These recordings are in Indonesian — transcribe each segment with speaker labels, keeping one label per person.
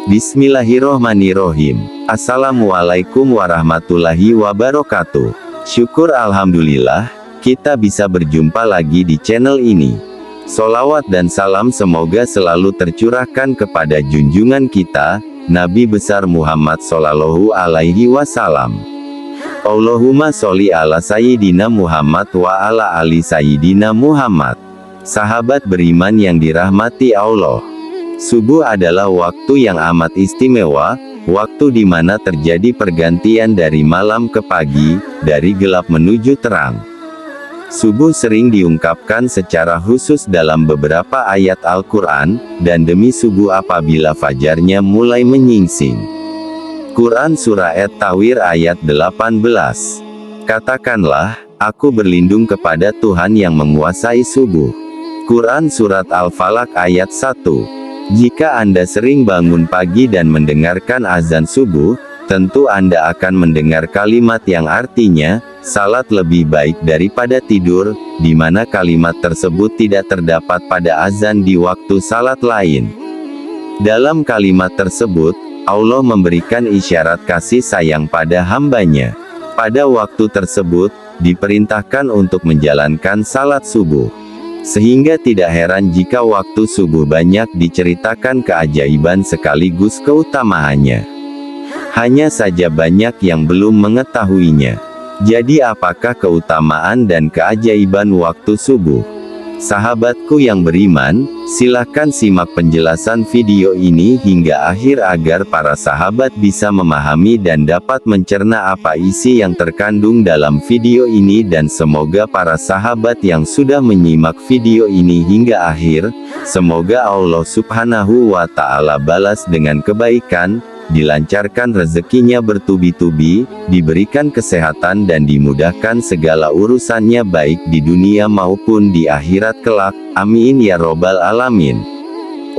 Speaker 1: Bismillahirrohmanirrohim. Assalamualaikum warahmatullahi wabarakatuh. Syukur alhamdulillah, kita bisa berjumpa lagi di channel ini. Sholawat dan salam semoga selalu tercurahkan kepada junjungan kita, Nabi besar Muhammad Shallallahu Alaihi Wasallam. Allahumma sholli ala Sayyidina Muhammad wa ala ali Sayyidina Muhammad. Sahabat beriman yang dirahmati Allah. Subuh adalah waktu yang amat istimewa, waktu di mana terjadi pergantian dari malam ke pagi, dari gelap menuju terang. Subuh sering diungkapkan secara khusus dalam beberapa ayat Al-Quran, dan demi subuh apabila fajarnya mulai menyingsing. Quran Surah At-Tawir ayat 18. Katakanlah, aku berlindung kepada Tuhan yang menguasai subuh. Quran Surat Al-Falaq ayat 1. Jika Anda sering bangun pagi dan mendengarkan azan subuh, tentu Anda akan mendengar kalimat yang artinya, salat lebih baik daripada tidur, di mana kalimat tersebut tidak terdapat pada azan di waktu salat lain. Dalam kalimat tersebut, Allah memberikan isyarat kasih sayang pada hambanya. Pada waktu tersebut, diperintahkan untuk menjalankan salat subuh. Sehingga tidak heran jika waktu subuh banyak diceritakan keajaiban sekaligus keutamaannya. Hanya saja banyak yang belum mengetahuinya. Jadi apakah keutamaan dan keajaiban waktu subuh? Sahabatku yang beriman, silahkan simak penjelasan video ini hingga akhir agar para sahabat bisa memahami dan dapat mencerna apa isi yang terkandung dalam video ini, dan semoga para sahabat yang sudah menyimak video ini hingga akhir, semoga Allah Subhanahu wa Ta'ala balas dengan kebaikan, dilancarkan rezekinya bertubi-tubi, diberikan kesehatan dan dimudahkan segala urusannya baik di dunia maupun di akhirat kelak, amin ya robbal alamin.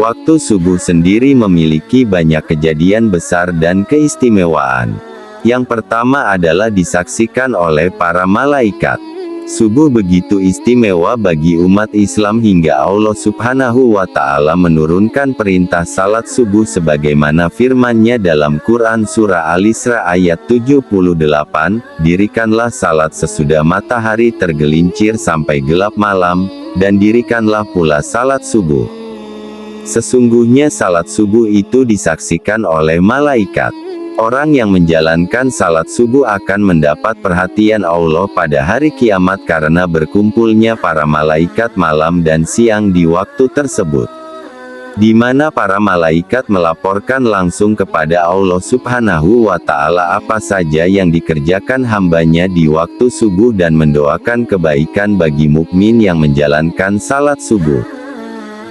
Speaker 1: Waktu subuh sendiri memiliki banyak kejadian besar dan keistimewaan. Yang pertama adalah disaksikan oleh para malaikat. Subuh begitu istimewa bagi umat Islam hingga Allah Subhanahu wa Ta'ala menurunkan perintah salat subuh sebagaimana firman-Nya dalam Quran Surah Al-Isra ayat 78, dirikanlah salat sesudah matahari tergelincir sampai gelap malam, dan dirikanlah pula salat subuh. Sesungguhnya salat subuh itu disaksikan oleh malaikat. Orang yang menjalankan salat subuh akan mendapat perhatian Allah pada hari kiamat karena berkumpulnya para malaikat malam dan siang di waktu tersebut. Di mana para malaikat melaporkan langsung kepada Allah Subhanahu wa Ta'ala apa saja yang dikerjakan hambanya di waktu subuh dan mendoakan kebaikan bagi mukmin yang menjalankan salat subuh.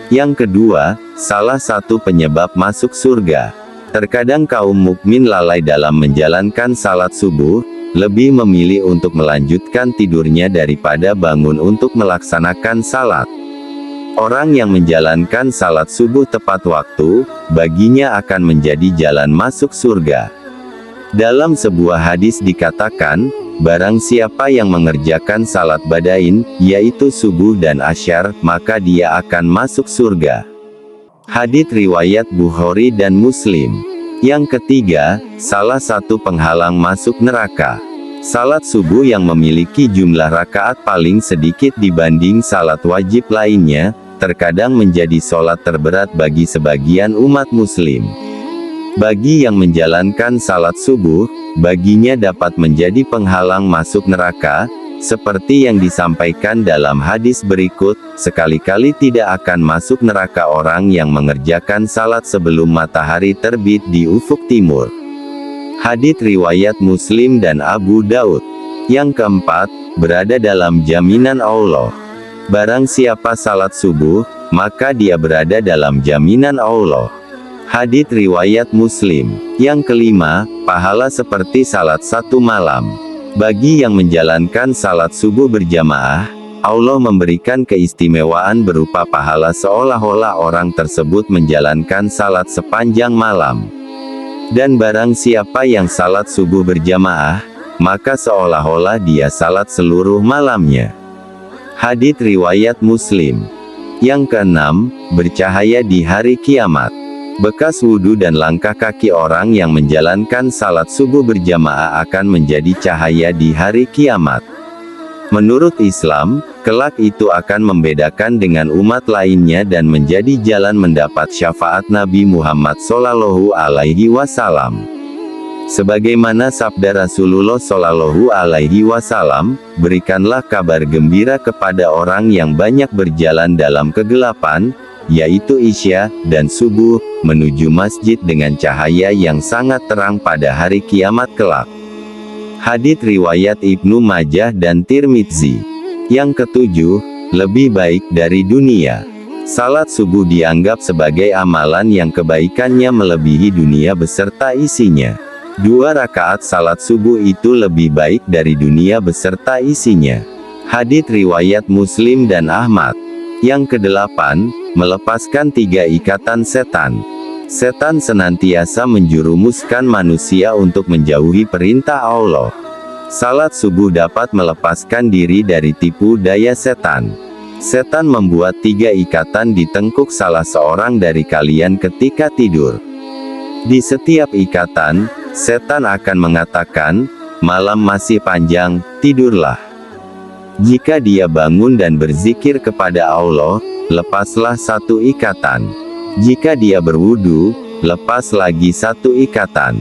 Speaker 1: Yang kedua, salah satu penyebab masuk surga. Terkadang kaum mukmin lalai dalam menjalankan salat subuh, lebih memilih untuk melanjutkan tidurnya daripada bangun untuk melaksanakan salat. Orang yang menjalankan salat subuh tepat waktu, baginya akan menjadi jalan masuk surga. Dalam sebuah hadis dikatakan, barang siapa yang mengerjakan salat badain, yaitu subuh dan asyar, maka dia akan masuk surga. Hadits riwayat Bukhari dan Muslim. Yang ketiga, salah satu penghalang masuk neraka. Salat subuh yang memiliki jumlah rakaat paling sedikit dibanding salat wajib lainnya, terkadang menjadi salat terberat bagi sebagian umat muslim. Bagi yang menjalankan salat subuh, baginya dapat menjadi penghalang masuk neraka, seperti yang disampaikan dalam hadis berikut, sekali-kali tidak akan masuk neraka orang yang mengerjakan salat sebelum matahari terbit di ufuk timur. Hadits riwayat Muslim dan Abu Daud. Yang keempat, berada dalam jaminan Allah. Barang siapa salat subuh, maka dia berada dalam jaminan Allah. Hadits riwayat Muslim. Yang kelima, pahala seperti salat satu malam. Bagi yang menjalankan salat subuh berjamaah, Allah memberikan keistimewaan berupa pahala seolah-olah orang tersebut menjalankan salat sepanjang malam. Dan barang siapa yang salat subuh berjamaah, maka seolah-olah dia salat seluruh malamnya. Hadits riwayat Muslim. Yang keenam, bercahaya di hari kiamat. Bekas wudhu dan langkah kaki orang yang menjalankan salat subuh berjamaah akan menjadi cahaya di hari kiamat. Menurut Islam, kelak itu akan membedakan dengan umat lainnya dan menjadi jalan mendapat syafaat Nabi Muhammad SAW. Sebagaimana sabda Rasulullah SAW, berikanlah kabar gembira kepada orang yang banyak berjalan dalam kegelapan, yaitu Isya dan subuh, menuju masjid dengan cahaya yang sangat terang pada hari kiamat kelak. Hadits riwayat Ibnu Majah dan Tirmidzi. Yang ketujuh, lebih baik dari dunia. Salat subuh dianggap sebagai amalan yang kebaikannya melebihi dunia beserta isinya. 2 rakaat salat subuh itu lebih baik dari dunia beserta isinya. Hadits riwayat Muslim dan Ahmad. Yang kedelapan, melepaskan 3 ikatan setan. Setan senantiasa menjerumuskan manusia untuk menjauhi perintah Allah. Salat subuh dapat melepaskan diri dari tipu daya setan. Setan membuat 3 ikatan di tengkuk salah seorang dari kalian ketika tidur. Di setiap ikatan, setan akan mengatakan, "Malam masih panjang, tidurlah." Jika dia bangun dan berzikir kepada Allah, lepaslah 1 ikatan. Jika dia berwudu, lepas lagi 1 ikatan.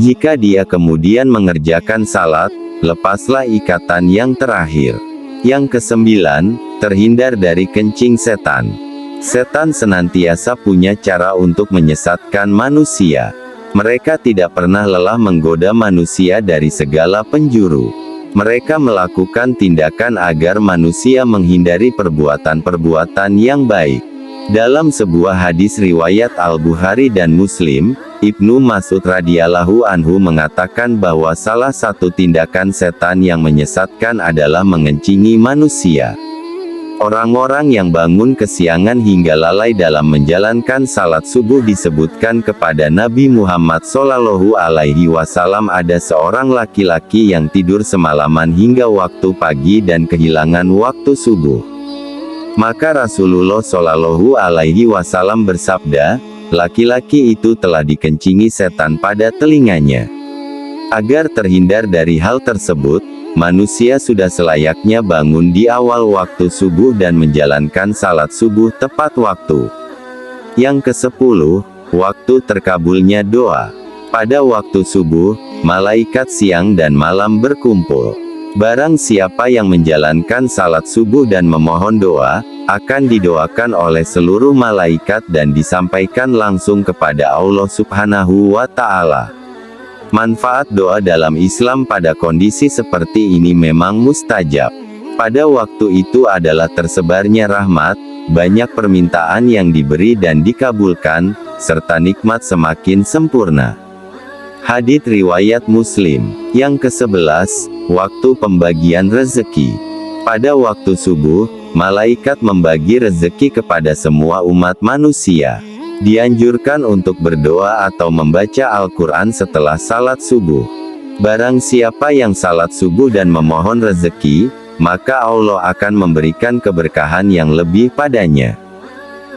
Speaker 1: Jika dia kemudian mengerjakan salat, lepaslah ikatan yang terakhir. Yang kesembilan, terhindar dari kencing setan. Setan senantiasa punya cara untuk menyesatkan manusia. Mereka tidak pernah lelah menggoda manusia dari segala penjuru. Mereka melakukan tindakan agar manusia menghindari perbuatan-perbuatan yang baik. Dalam sebuah hadis riwayat Al-Bukhari dan Muslim, Ibnu Mas'ud radhiyallahu anhu mengatakan bahwa salah satu tindakan setan yang menyesatkan adalah mengencingi manusia. Orang-orang yang bangun kesiangan hingga lalai dalam menjalankan salat subuh disebutkan kepada Nabi Muhammad SAW ada seorang laki-laki yang tidur semalaman hingga waktu pagi dan kehilangan waktu subuh. Maka Rasulullah SAW bersabda, laki-laki itu telah dikencingi setan pada telinganya. Agar terhindar dari hal tersebut, manusia sudah selayaknya bangun di awal waktu subuh dan menjalankan salat subuh tepat waktu. Yang ke-10, waktu terkabulnya doa. Pada waktu subuh, malaikat siang dan malam berkumpul. Barang siapa yang menjalankan salat subuh dan memohon doa, akan didoakan oleh seluruh malaikat dan disampaikan langsung kepada Allah Subhanahu wa Ta'ala. Manfaat doa dalam Islam pada kondisi seperti ini memang mustajab. Pada waktu itu adalah tersebarnya rahmat, banyak permintaan yang diberi dan dikabulkan, serta nikmat semakin sempurna. Hadits riwayat Muslim. Yang ke-11, waktu pembagian rezeki. Pada waktu subuh, malaikat membagi rezeki kepada semua umat manusia. Dianjurkan untuk berdoa atau membaca Al-Quran setelah salat subuh. Barang siapa yang salat subuh dan memohon rezeki, maka Allah akan memberikan keberkahan yang lebih padanya.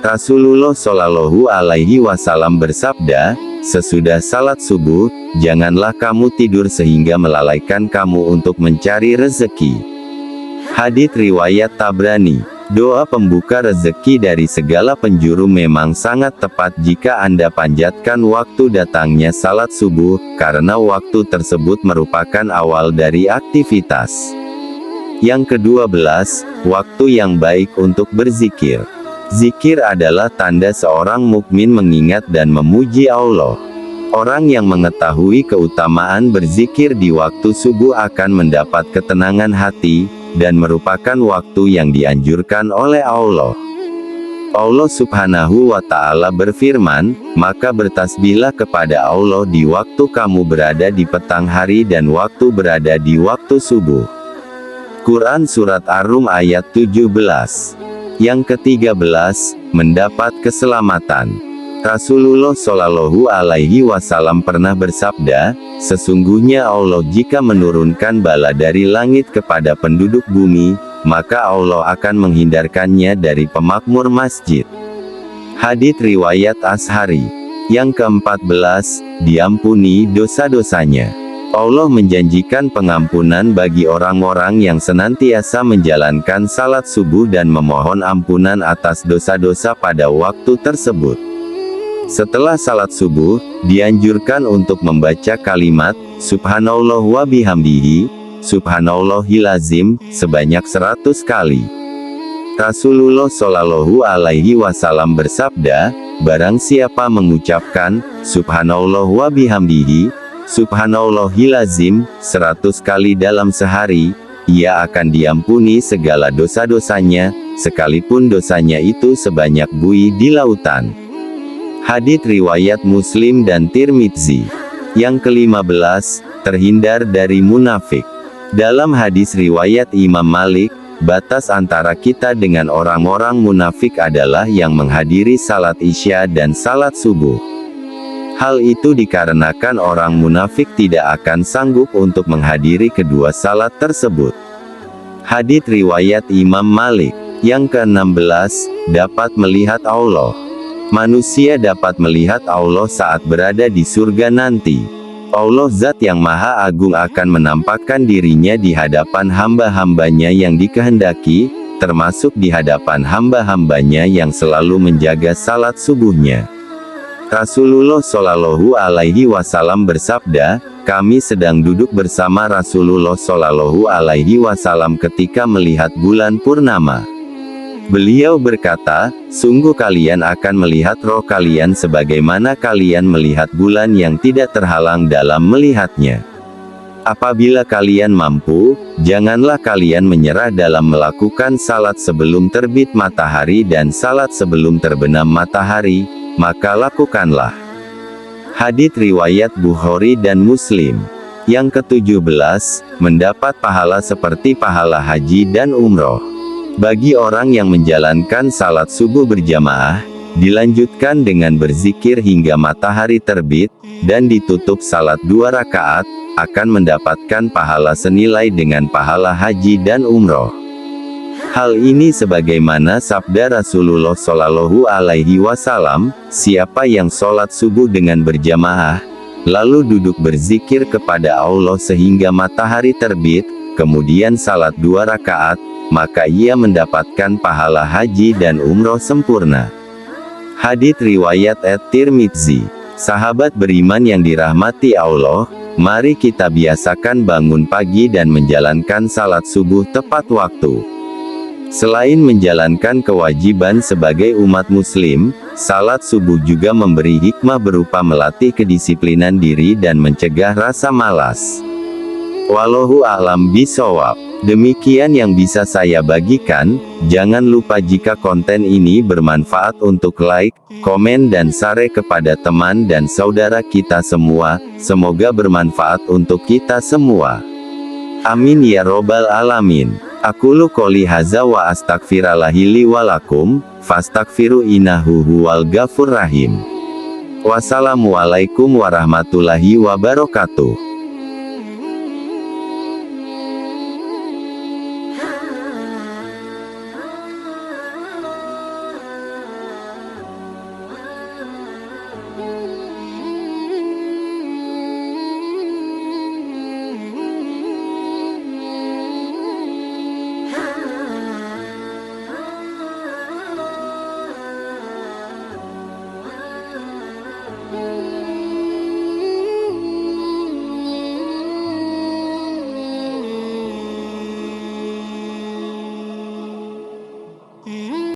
Speaker 1: Rasulullah SAW bersabda, sesudah salat subuh, janganlah kamu tidur sehingga melalaikan kamu untuk mencari rezeki. Hadits riwayat Tabrani. Doa pembuka rezeki dari segala penjuru memang sangat tepat jika Anda panjatkan waktu datangnya salat subuh, karena waktu tersebut merupakan awal dari aktivitas. Yang ke-12, waktu yang baik untuk berzikir. Zikir adalah tanda seorang mukmin mengingat dan memuji Allah. Orang yang mengetahui keutamaan berzikir di waktu subuh akan mendapat ketenangan hati, dan merupakan waktu yang dianjurkan oleh Allah. Allah Subhanahu wa Ta'ala berfirman, maka bertasbihlah kepada Allah di waktu kamu berada di petang hari dan waktu berada di waktu subuh. Quran Surat Ar-Rum ayat 17. Yang ke-13, mendapat keselamatan. Rasulullah SAW pernah bersabda, sesungguhnya Allah jika menurunkan bala dari langit kepada penduduk bumi, maka Allah akan menghindarkannya dari pemakmur masjid. Hadits riwayat Ashari. Yang ke-14, diampuni dosa-dosanya. Allah menjanjikan pengampunan bagi orang-orang yang senantiasa menjalankan salat subuh dan memohon ampunan atas dosa-dosa pada waktu tersebut. Setelah salat subuh, dianjurkan untuk membaca kalimat, Subhanallah wa bihamdihi, Subhanallahil azim, sebanyak 100 kali. Rasulullah Shallallahu Alaihi Wasallam bersabda, barang siapa mengucapkan, Subhanallah wa bihamdihi, Subhanallahil azim, 100 kali dalam sehari, ia akan diampuni segala dosa-dosanya, sekalipun dosanya itu sebanyak buih di lautan. Hadits riwayat Muslim dan Tirmidzi. Yang ke-15, terhindar dari munafik. Dalam hadis riwayat Imam Malik, batas antara kita dengan orang-orang munafik adalah yang menghadiri salat Isya dan salat subuh. Hal itu dikarenakan orang munafik tidak akan sanggup untuk menghadiri kedua salat tersebut. Hadits riwayat Imam Malik. Yang ke-16, dapat melihat Allah. Manusia dapat melihat Allah saat berada di surga nanti. Allah Zat yang Maha Agung akan menampakkan dirinya di hadapan hamba-hambanya yang dikehendaki, termasuk di hadapan hamba-hambanya yang selalu menjaga salat subuhnya. Rasulullah Shallallahu Alaihi Wasallam bersabda, kami sedang duduk bersama Rasulullah Shallallahu Alaihi Wasallam ketika melihat bulan purnama. Beliau berkata, sungguh kalian akan melihat roh kalian sebagaimana kalian melihat bulan yang tidak terhalang dalam melihatnya. Apabila kalian mampu, janganlah kalian menyerah dalam melakukan salat sebelum terbit matahari dan salat sebelum terbenam matahari, maka lakukanlah. Hadits riwayat Bukhari dan Muslim. Yang ke-17, mendapat pahala seperti pahala haji dan umroh. Bagi orang yang menjalankan salat subuh berjamaah, dilanjutkan dengan berzikir hingga matahari terbit, dan ditutup salat 2 rakaat, akan mendapatkan pahala senilai dengan pahala haji dan umroh. Hal ini sebagaimana sabda Rasulullah Shallallahu Alaihi Wasallam, siapa yang sholat subuh dengan berjamaah, lalu duduk berzikir kepada Allah sehingga matahari terbit, kemudian salat 2 rakaat, maka ia mendapatkan pahala haji dan umroh sempurna. Hadits riwayat At-Tirmidzi. Sahabat beriman yang dirahmati Allah, mari kita biasakan bangun pagi dan menjalankan salat subuh tepat waktu. Selain menjalankan kewajiban sebagai umat muslim, salat subuh juga memberi hikmah berupa melatih kedisiplinan diri dan mencegah rasa malas. Wallahu a'lam bishawab. Demikian yang bisa saya bagikan. Jangan lupa jika konten ini bermanfaat untuk like, komen dan share kepada teman dan saudara kita semua. Semoga bermanfaat untuk kita semua. Amin ya robbal alamin. Aqulu qouli hadza wa astaghfirullahi li wa lakum, fastaghfiru innahu huwal ghafurur rahim. Wassalamualaikum warahmatullahi wabarakatuh.